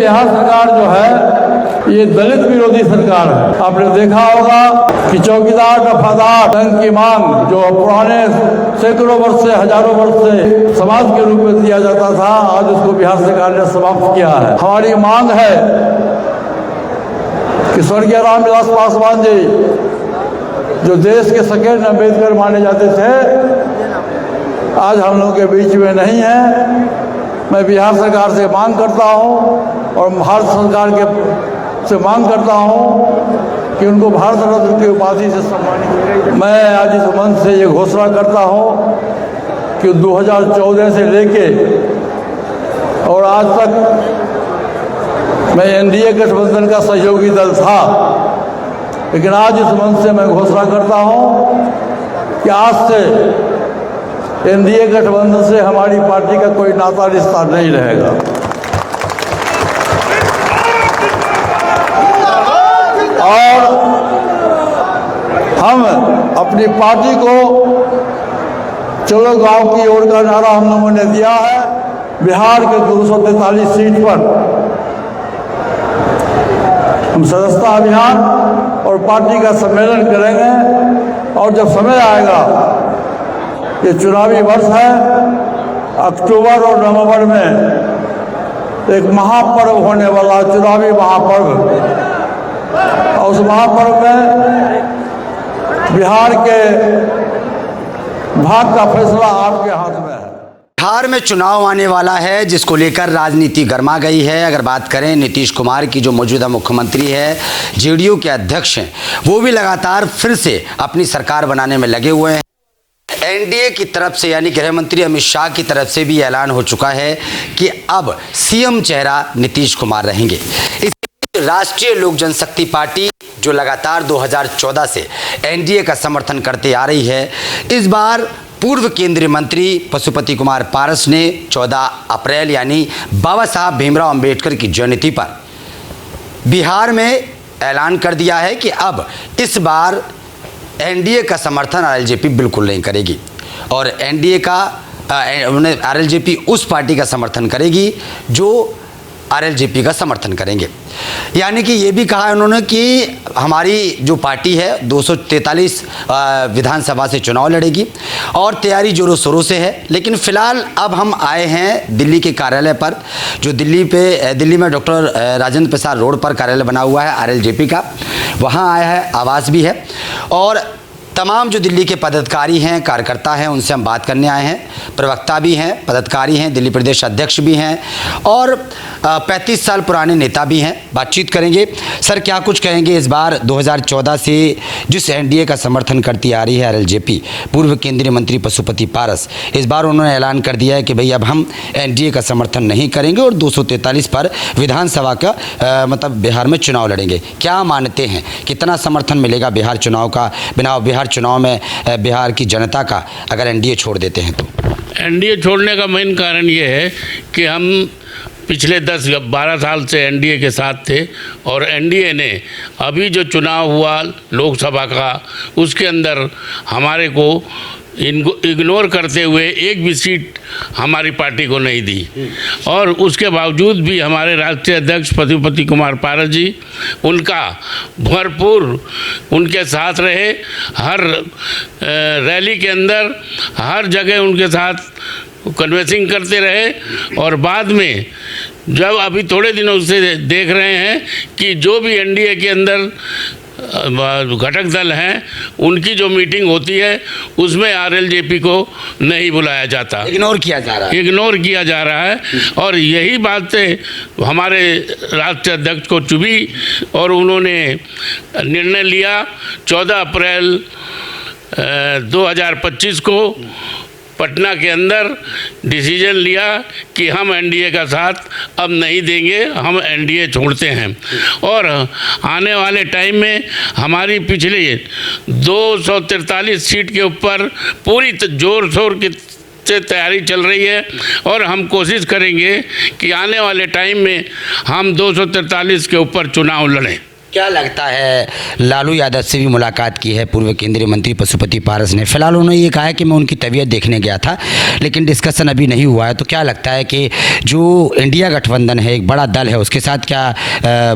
बिहार सरकार जो है ये दलित विरोधी सरकार है। आपने देखा होगा कि चौकीदार दफादार रंग की मांग जो पुराने सैकड़ों वर्ष से हजारों वर्ष से समाज के रूप में दिया जाता था, आज उसको बिहार सरकार ने समाप्त किया है। हमारी मांग है कि स्वर्गीय रामविलास पासवान जी जो देश के सेकेंड अम्बेडकर माने जाते थे, आज हम लोगों के बीच में नहीं है। मैं बिहार सरकार से मांग करता हूं और भारत सरकार से मांग करता हूं कि उनको भारत रत्न की उपाधि से सम्मानित करें। मैं आज इस मंच से ये घोषणा करता हूं कि 2014 से लेके और आज तक मैं एनडीए गठबंधन का सहयोगी दल था, लेकिन आज इस मंच से मैं घोषणा करता हूं कि आज से एनडीए गठबंधन से हमारी पार्टी का कोई नाता रिश्ता नहीं रहेगा। और हम अपनी पार्टी को चलो गांव की ओर का नारा हम लोगों ने दिया है। बिहार के 243 सीट पर हम सदस्यता अभियान और पार्टी का सम्मेलन करेंगे। और जब समय आएगा, ये चुनावी वर्ष है, अक्टूबर और नवंबर में एक महापर्व होने वाला, चुनावी महापर्व। और उस महापर्व में बिहार के भाग का फैसला आपके हाथ में है। बिहार में चुनाव आने वाला है, जिसको लेकर राजनीति गर्मा गई है। अगर बात करें नीतीश कुमार की, जो मौजूदा मुख्यमंत्री है, जेडीयू के अध्यक्ष हैं, वो भी लगातार फिर से अपनी सरकार बनाने में लगे हुए हैं। एनडीए की तरफ से यानी गृह मंत्री अमित शाह की तरफ से भी ऐलान हो चुका है कि अब सीएम चेहरा नीतीश कुमार रहेंगे। राष्ट्रीय लोक जनशक्ति पार्टी जो लगातार 2014 से एनडीए का समर्थन करते आ रही है, इस बार पूर्व केंद्रीय मंत्री पशुपति कुमार पारस ने 14 अप्रैल यानी बाबा साहब भीमराव अंबेडकर की जयंती पर बिहार में ऐलान कर दिया है कि अब इस बार एनडीए का समर्थन आरएलजेपी बिल्कुल नहीं करेगी और एनडीए का आरएलजेपी उस पार्टी का समर्थन करेगी जो आरएलजेपी का समर्थन करेंगे। यानी कि ये भी कहा है उन्होंने कि हमारी जो पार्टी है 243 विधानसभा से चुनाव लड़ेगी और तैयारी जोरों शोरों से है। लेकिन फिलहाल अब हम आए हैं दिल्ली के कार्यालय पर, जो दिल्ली में डॉक्टर राजेंद्र प्रसाद रोड पर कार्यालय बना हुआ है आरएलजेपी का। वहाँ आया है, आवास भी है और तमाम जो दिल्ली के पदाधिकारी हैं, कार्यकर्ता हैं, उनसे हम बात करने आए हैं। प्रवक्ता भी हैं, पदाधिकारी हैं, दिल्ली प्रदेश अध्यक्ष भी हैं और 35 साल पुराने नेता भी हैं। बातचीत करेंगे। सर, क्या कुछ कहेंगे इस बार 2014 से जिस एनडीए का समर्थन करती आ रही है आरएलजेपी, पूर्व केंद्रीय मंत्री पशुपति पारस, इस बार उन्होंने ऐलान कर दिया है कि भाई अब हम एनडीए का समर्थन नहीं करेंगे और 243 पर विधानसभा का मतलब बिहार में चुनाव लड़ेंगे। क्या मानते हैं, कितना समर्थन मिलेगा बिहार चुनाव का, बिहार चुनाव में बिहार की जनता का, अगर एनडीए छोड़ देते हैं तो? एनडीए छोड़ने का मेन कारण ये है कि हम पिछले 10-12 साल से एनडीए के साथ थे और एनडीए ने अभी जो चुनाव हुआ लोकसभा का, उसके अंदर हमारे को इनको इग्नोर करते हुए एक भी सीट हमारी पार्टी को नहीं दी। और उसके बावजूद भी हमारे राष्ट्रीय अध्यक्ष पशुपति कुमार पारस जी उनका भरपूर उनके साथ रहे। हर रैली के अंदर हर जगह उनके साथ कन्वेंसिंग करते रहे और बाद में जब अभी थोड़े दिनों से देख रहे हैं कि जो भी एनडीए के अंदर घटक दल हैं, उनकी जो मीटिंग होती है उसमें आरएलजेपी को नहीं बुलाया जाता, इग्नोर किया जा रहा है। और यही बातें हमारे राष्ट्रीय अध्यक्ष को चुभी और उन्होंने निर्णय लिया 14 अप्रैल 2025 को पटना के अंदर डिसीजन लिया कि हम एनडीए का साथ अब नहीं देंगे, हम एनडीए छोड़ते हैं। और आने वाले टाइम में हमारी पिछले 243 सीट के ऊपर पूरी जोर शोर से तैयारी चल रही है और हम कोशिश करेंगे कि आने वाले टाइम में हम 243 के ऊपर चुनाव लड़ें। क्या लगता है, लालू यादव से भी मुलाकात की है पूर्व केंद्रीय मंत्री पशुपति पारस ने। फिलहाल उन्होंने ये कहा है कि मैं उनकी तबीयत देखने गया था, लेकिन डिस्कशन अभी नहीं हुआ है। तो क्या लगता है कि जो इंडिया गठबंधन है, एक बड़ा दल है, उसके साथ क्या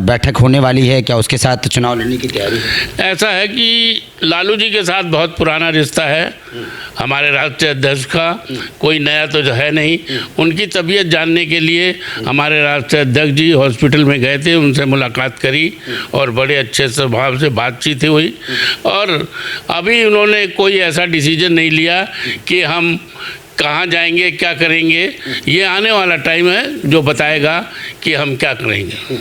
बैठक होने वाली है? क्या उसके साथ चुनाव लड़ने की तैयारी है? ऐसा है कि लालू जी के साथ बहुत पुराना रिश्ता है हमारे राष्ट्रीय अध्यक्ष का, कोई नया तो है नहीं। उनकी तबीयत जानने के लिए हमारे राष्ट्रीय अध्यक्ष जी हॉस्पिटल में गए थे, उनसे मुलाकात करी और बड़े अच्छे स्वभाव से बातचीत हुई। और अभी उन्होंने कोई ऐसा डिसीजन नहीं लिया कि हम कहाँ जाएंगे, क्या करेंगे। ये आने वाला टाइम है जो बताएगा कि हम क्या करेंगे।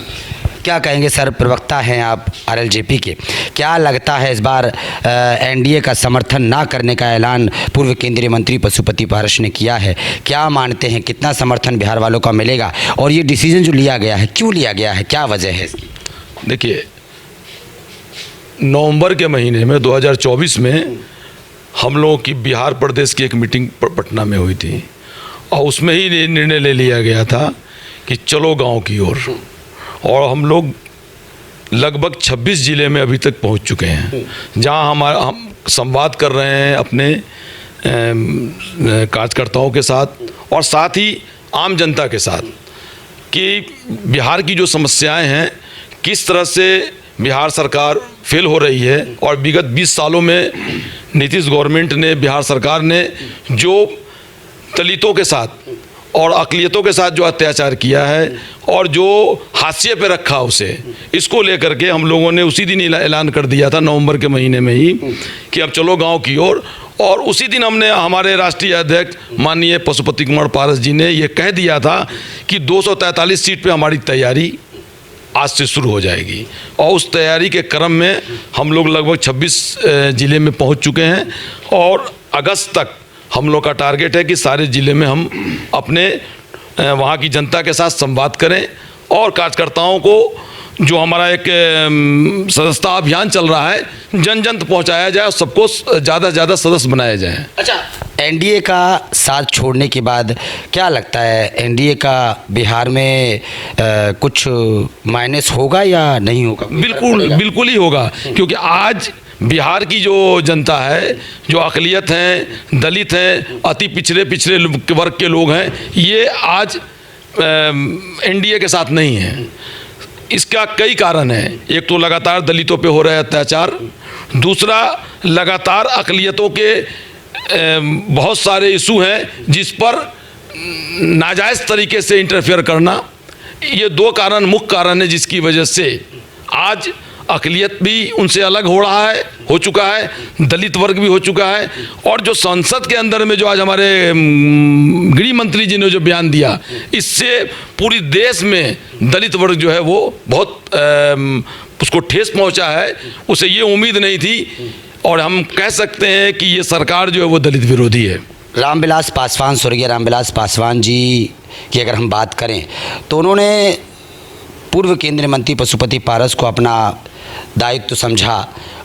क्या कहेंगे सर, प्रवक्ता हैं आप आरएलजेपी के, क्या लगता है इस बार एनडीए का समर्थन ना करने का ऐलान पूर्व केंद्रीय मंत्री पशुपति पारस ने किया है? क्या मानते हैं कितना समर्थन बिहार वालों का मिलेगा? और ये डिसीजन जो लिया गया है, क्यों लिया गया है, क्या वजह है इसकी? देखिए, नवंबर के महीने में 2024 में हम लोगों की बिहार प्रदेश की एक मीटिंग पटना में हुई थी और उसमें ही निर्णय ले लिया गया था कि चलो गांव की ओर। और हम लोग लगभग 26 ज़िले में अभी तक पहुंच चुके हैं, जहां हम संवाद कर रहे हैं अपने कार्यकर्ताओं के साथ और साथ ही आम जनता के साथ कि बिहार की जो समस्याएं हैं, किस तरह से बिहार सरकार फेल हो रही है। और विगत 20 सालों में नीतीश गवर्नमेंट ने, बिहार सरकार ने जो दलितों के साथ और अक़लियतों के साथ जो अत्याचार किया है और जो हाशिए पे रखा उसे, इसको लेकर के हम लोगों ने उसी दिन ऐलान कर दिया था, नवंबर के महीने में ही, कि अब चलो गांव की ओर। और उसी दिन हमने, हमारे राष्ट्रीय अध्यक्ष माननीय पशुपति कुमार पारस जी ने ये कह दिया था कि 243 सीट पे हमारी तैयारी आज से शुरू हो जाएगी। और उस तैयारी के क्रम में हम लोग लगभग 26 ज़िले में पहुंच चुके हैं और अगस्त तक हम लोग का टारगेट है कि सारे ज़िले में हम अपने वहाँ की जनता के साथ संवाद करें और कार्यकर्ताओं को जो हमारा एक सदस्यता अभियान चल रहा है, जन जन तक पहुँचाया जाए और सबको ज़्यादा से ज़्यादा सदस्य बनाया जाए। अच्छा, एनडीए का साथ छोड़ने के बाद क्या लगता है, एनडीए का बिहार में कुछ माइनस होगा या नहीं होगा? बिल्कुल ही होगा, क्योंकि आज बिहार की जो जनता है, जो अक़लियत हैं, दलित हैं, अति पिछड़े वर्ग के लोग हैं, ये आज एनडीए के साथ नहीं है। इसका कई कारण हैं। एक तो लगातार दलितों पे हो रहे अत्याचार, दूसरा लगातार अक़लियतों के बहुत सारे इशू हैं जिस पर नाजायज़ तरीके से इंटरफेयर करना। ये दो कारण, मुख्य कारण है जिसकी वजह से आज अक़लियत भी उनसे अलग हो चुका है, दलित वर्ग भी हो चुका है। और जो संसद के अंदर में जो आज हमारे गृह मंत्री जी ने जो बयान दिया, इससे पूरी देश में दलित वर्ग जो है वो बहुत उसको ठेस पहुंचा है। उसे ये उम्मीद नहीं थी और हम कह सकते हैं कि ये सरकार जो है वो दलित विरोधी है। रामविलास पासवान, स्वर्गीय रामविलास पासवान जी की अगर हम बात करें तो उन्होंने पूर्व केंद्रीय मंत्री पशुपति पारस को अपना दायित्व समझा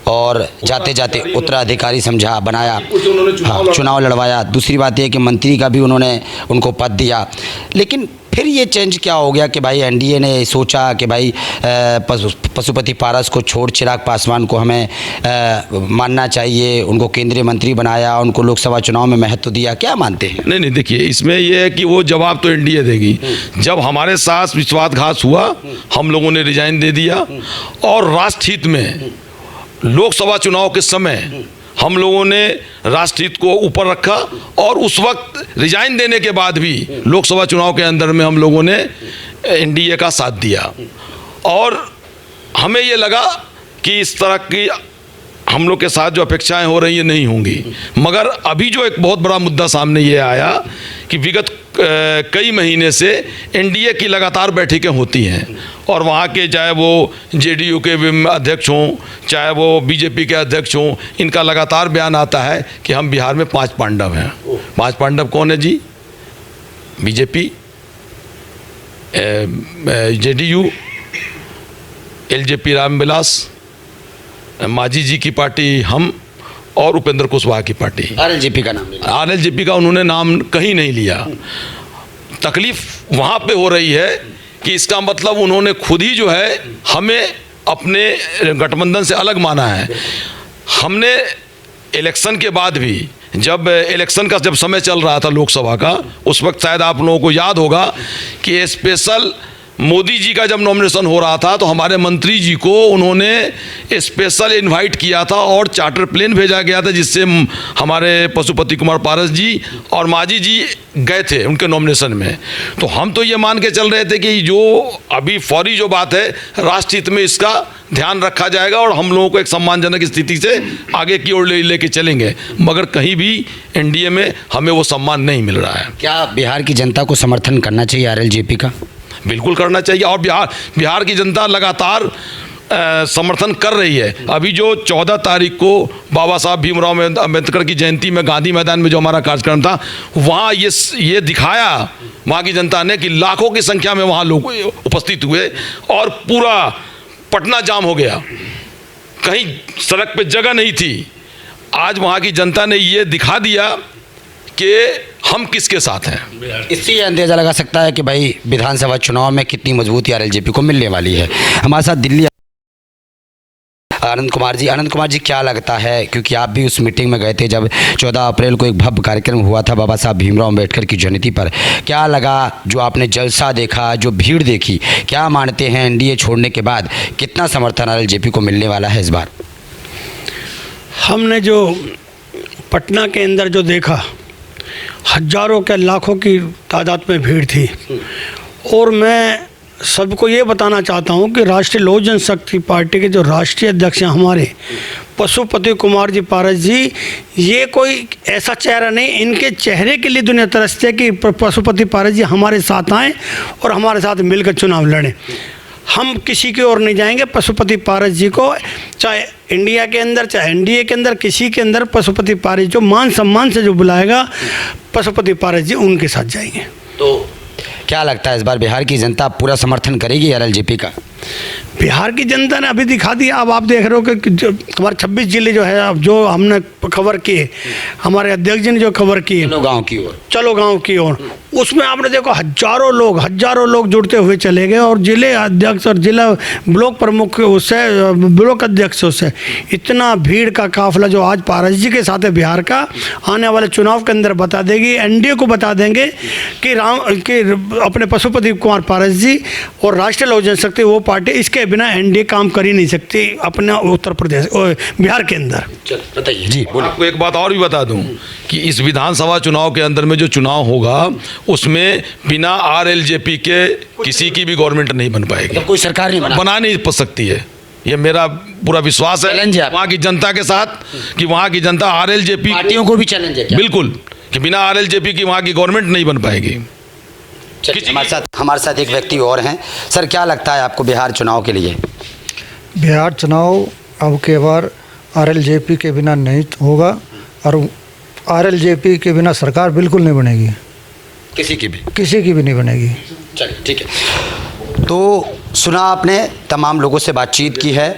और जाते जाते उत्तराधिकारी समझा, बनाया, हाँ, चुनाव लड़वाया। दूसरी बात यह कि मंत्री का भी उन्होंने उनको पद दिया। लेकिन फिर ये चेंज क्या हो गया कि भाई एनडीए ने सोचा कि भाई पशुपति पारस को छोड़ चिराग पासवान को हमें मानना चाहिए, उनको केंद्रीय मंत्री बनाया, उनको लोकसभा चुनाव में महत्व दिया। क्या मानते हैं? नहीं, देखिए, इसमें यह है कि वो जवाब तो एनडीए देगी। जब हमारे साथ विश्वासघात हुआ, हम लोगों ने रिजाइन दे दिया और राष्ट्र हित में लोकसभा चुनाव के समय हम लोगों ने राष्ट्र हित को ऊपर रखा और उस वक्त रिजाइन देने के बाद भी लोकसभा चुनाव के अंदर में हम लोगों ने एनडीए का साथ दिया। और हमें ये लगा कि इस तरह की हम लोग के साथ जो अपेक्षाएं हो रही हैं नहीं होंगी। मगर अभी जो एक बहुत बड़ा मुद्दा सामने ये आया कि विगत कई महीने से एनडीए की लगातार बैठकें होती हैं और वहाँ के, चाहे वो जेडीयू के अध्यक्ष हों, चाहे वो बीजेपी के अध्यक्ष हों, इनका लगातार बयान आता है कि हम बिहार में 5 पांडव हैं। 5 पांडव कौन है जी? BJP, JDU, LJP Ramvilas, Manjhi ji की पार्टी हम और उपेंद्र कुशवाहा की पार्टी। आरएलजेपी का नाम लिया? आरएलजेपी का उन्होंने नाम कहीं नहीं लिया। तकलीफ वहाँ पे हो रही है कि इसका मतलब उन्होंने खुद ही जो है हमें अपने गठबंधन से अलग माना है। हमने इलेक्शन के बाद भी, जब इलेक्शन का जब समय चल रहा था लोकसभा का, उस वक्त शायद आप लोगों को याद होगा कि स्पेशल मोदी जी का जब नॉमिनेशन हो रहा था तो हमारे मंत्री जी को उन्होंने स्पेशल इनवाइट किया था और चार्टर प्लेन भेजा गया था, जिससे हमारे पशुपति कुमार पारस जी और मांझी जी गए थे उनके नॉमिनेशन में। तो हम तो ये मान के चल रहे थे कि जो अभी फौरी जो बात है, राष्ट्र हित में इसका ध्यान रखा जाएगा और हम लोगों को एक सम्मानजनक स्थिति से आगे की ओर लेके चलेंगे, मगर कहीं भी एनडीए में हमें वो सम्मान नहीं मिल रहा है। क्या बिहार की जनता को समर्थन करना चाहिए आरएलजेपी का? बिल्कुल करना चाहिए, और बिहार की जनता लगातार समर्थन कर रही है। अभी जो 14 तारीख को बाबा साहब भीमराव अम्बेडकर की जयंती में गांधी मैदान में जो हमारा कार्यक्रम था, वहाँ ये दिखाया वहाँ की जनता ने कि लाखों की संख्या में वहाँ लोग उपस्थित हुए और पूरा पटना जाम हो गया, कहीं सड़क पे जगह नहीं थी। आज वहाँ की जनता ने ये दिखा दिया कि हम किसके साथ हैं। इससे ये अंदाजा लगा सकता है कि भाई विधानसभा चुनाव में कितनी मजबूती आरएलजेपी को मिलने वाली है। हमारे साथ दिल्ली आनंद कुमार जी क्या लगता है, क्योंकि आप भी उस मीटिंग में गए थे जब 14 अप्रैल को एक भव्य कार्यक्रम हुआ था बाबा साहब भीमराव अम्बेडकर की जयंती पर, क्या लगा जो आपने जलसा देखा, जो भीड़ देखी, क्या मानते हैं एनडीए छोड़ने के बाद कितना समर्थन आरएलजेपी को मिलने वाला है इस बार? हमने जो पटना के अंदर जो देखा, हजारों के लाखों की तादाद में भीड़ थी, और मैं सबको ये बताना चाहता हूँ कि राष्ट्रीय लोक जनशक्ति पार्टी के जो राष्ट्रीय अध्यक्ष हैं हमारे पशुपति कुमार जी पारस जी, ये कोई ऐसा चेहरा नहीं, इनके चेहरे के लिए दुनिया तरसती है कि पशुपति पारस जी हमारे साथ आएँ और हमारे साथ मिलकर चुनाव लड़ें। हम किसी की ओर नहीं जाएंगे। पशुपति पारस जी को चाहे इंडिया के अंदर चाहे एनडीए के अंदर किसी के अंदर पशुपति पारस जो मान सम्मान से जो बुलाएगा, पशुपति पारस जी उनके साथ जाएंगे। तो क्या लगता है इस बार बिहार की जनता पूरा समर्थन करेगी आरएलजेपी का? बिहार की जनता ने अभी दिखा दिया। अब आप देख रहे हो कि हमारे 26 जिले जो है, अब जो हमने खबर किए, हमारे अध्यक्ष जी ने जो खबर की, चलो गांव की ओर, उसमें आपने देखो हजारों लोग जुड़ते हुए चले गए, और जिले अध्यक्ष और जिला ब्लॉक प्रमुख उससे ब्लॉक अध्यक्षों से इतना भीड़ का काफिला जो आज पारस जी के साथ है बिहार का, आने वाले चुनाव के अंदर बता देगी, एनडीए को बता देंगे कि अपने पशुपति कुमार पारस जी और राष्ट्रीय लोक जनशक्ति वो पार्टी, इसके बिना एनडीए काम कर ही नहीं सकती अपने उत्तर प्रदेश और बिहार के अंदर। बताइए जी। आपको एक बात और भी बता दूं कि इस विधानसभा चुनाव के अंदर में जो चुनाव होगा उसमें बिना आरएलजेपी के किसी की भी गवर्नमेंट नहीं बन पाएगी, कोई सरकार नहीं बना नहीं सकती है। ये मेरा पूरा विश्वास है वहाँ की जनता के साथ कि वहाँ की जनता आरएलजेपी पार्टियों को भी चैलेंज है बिल्कुल कि बिना आरएलजेपी की वहाँ की गवर्नमेंट नहीं बन पाएगी। हमारे साथ एक व्यक्ति और हैं। सर, क्या लगता है आपको बिहार चुनाव के लिए? बिहार चुनाव अब के बार आरएलजेपी के बिना नहीं होगा, और आरएलजेपी के बिना सरकार बिल्कुल नहीं बनेगी, किसी की भी नहीं बनेगी। चलिए ठीक है। तो सुना आपने, तमाम लोगों से बातचीत की है,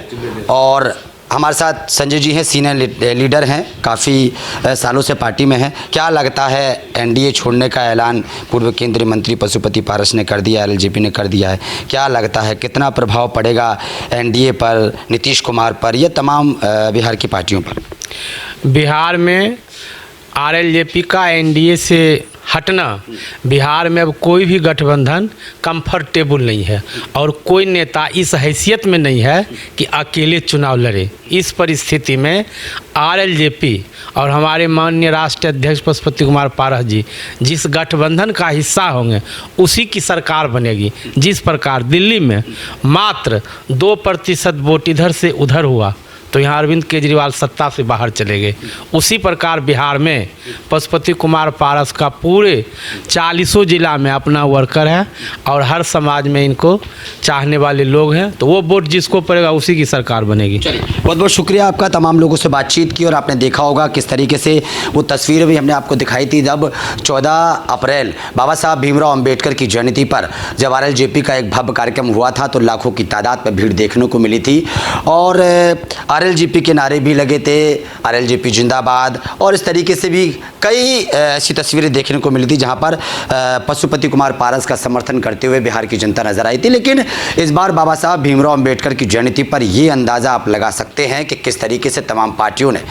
और हमारे साथ संजय जी हैं, सीनियर लीडर हैं, काफ़ी सालों से पार्टी में हैं। क्या लगता है एनडीए छोड़ने का ऐलान पूर्व केंद्रीय मंत्री पशुपति पारस ने कर दिया, आरएलजेपी ने कर दिया है, क्या लगता है कितना प्रभाव पड़ेगा एनडीए पर, नीतीश कुमार पर, या तमाम बिहार की पार्टियों पर? बिहार में आरएलजेपी का एनडीए से हटना, बिहार में अब कोई भी गठबंधन कंफर्टेबल नहीं है, और कोई नेता इस हैसियत में नहीं है कि अकेले चुनाव लड़े। इस परिस्थिति में आरएलजेपी और हमारे माननीय राष्ट्रीय अध्यक्ष पशुपति कुमार पारस जी जिस गठबंधन का हिस्सा होंगे उसी की सरकार बनेगी। जिस प्रकार दिल्ली में मात्र 2% वोट इधर से उधर हुआ तो यहाँ अरविंद केजरीवाल सत्ता से बाहर चले गए, उसी प्रकार बिहार में पशुपति कुमार पारस का पूरे 40 जिला में अपना वर्कर है, और हर समाज में इनको चाहने वाले लोग हैं, तो वो वोट जिसको पड़ेगा उसी की सरकार बनेगी। बहुत बहुत शुक्रिया आपका। तमाम लोगों से बातचीत की, और आपने देखा होगा किस तरीके से वो तस्वीरें भी हमने आपको दिखाई थी जब 14 अप्रैल बाबा साहब भीमराव अम्बेडकर की जयंती पर जब आरएलजेपी का एक भव्य कार्यक्रम हुआ था तो लाखों की तादाद में भीड़ देखने को मिली थी, और आरएलजेपी के नारे भी लगे थे, आरएलजेपी जिंदाबाद, और इस तरीके से भी कई ऐसी तस्वीरें देखने को मिली थी जहां पर पशुपति कुमार पारस का समर्थन करते हुए बिहार की जनता नजर आई थी। लेकिन इस बार बाबा साहब भीमराव अंबेडकर की जयंती पर ये अंदाज़ा आप लगा सकते हैं कि किस तरीके से तमाम पार्टियों ने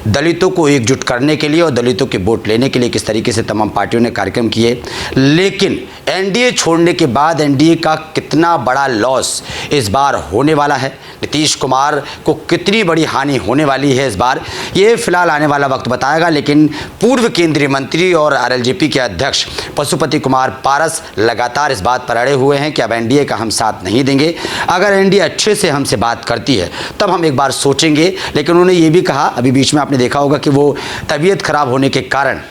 दलितों को एकजुट करने के लिए और दलितों के वोट लेने के लिए किस तरीके से तमाम पार्टियों ने कार्यक्रम किए। लेकिन एनडीए छोड़ने के बाद एनडीए का कितना बड़ा लॉस इस बार होने वाला है, नीतीश कुमार को कितनी बड़ी हानि होने वाली है इस बार, ये फिलहाल आने वाला वक्त बताएगा। लेकिन पूर्व केंद्रीय मंत्री और आरएलजेपी के अध्यक्ष पशुपति कुमार पारस लगातार इस बात पर अड़े हुए हैं कि अब एनडीए का हम साथ नहीं देंगे, अगर एनडीए अच्छे से हमसे बात करती है तब हम एक बार सोचेंगे। लेकिन उन्होंने ये भी कहा, अभी बीच में आपने देखा होगा कि वो तबीयत खराब होने के कारण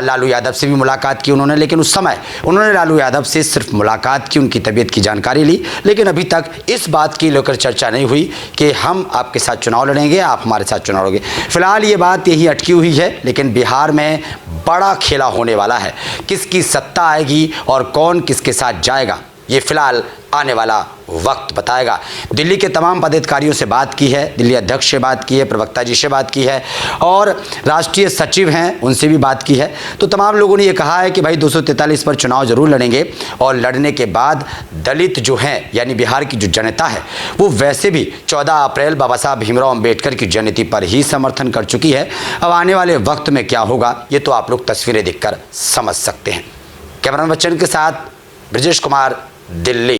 लालू यादव से भी मुलाकात की उन्होंने, लेकिन उस समय उन्होंने लालू यादव से सिर्फ मुलाकात की, उनकी तबीयत की जानकारी ली, लेकिन अभी तक इस बात की लेकर चर्चा नहीं हुई कि हम आपके साथ चुनाव लड़ेंगे, आप हमारे साथ चुनाव लड़ोगे। फिलहाल ये बात यही अटकी हुई है। लेकिन बिहार में बड़ा खेला होने वाला है, किसकी सत्ता आएगी और कौन किसके साथ जाएगा, ये फिलहाल आने वाला वक्त बताएगा। दिल्ली के तमाम पदाधिकारियों से बात की है, दिल्ली अध्यक्ष से बात की है, प्रवक्ता जी से बात की है और राष्ट्रीय सचिव हैं उनसे भी बात की है। तो तमाम लोगों ने ये कहा है कि भाई 243 पर चुनाव जरूर लड़ेंगे और लड़ने के बाद दलित जो हैं यानी बिहार की जो जनता है वो वैसे भी 14 अप्रैल बाबा साहब भीमराव अंबेडकर की जयंती पर ही समर्थन कर चुकी है। अब आने वाले वक्त में क्या होगा ये तो आप लोग तस्वीरें देखकर समझ सकते हैं। कैमरामैन बच्चन के साथ ब्रजेश कुमार, दिल्ली।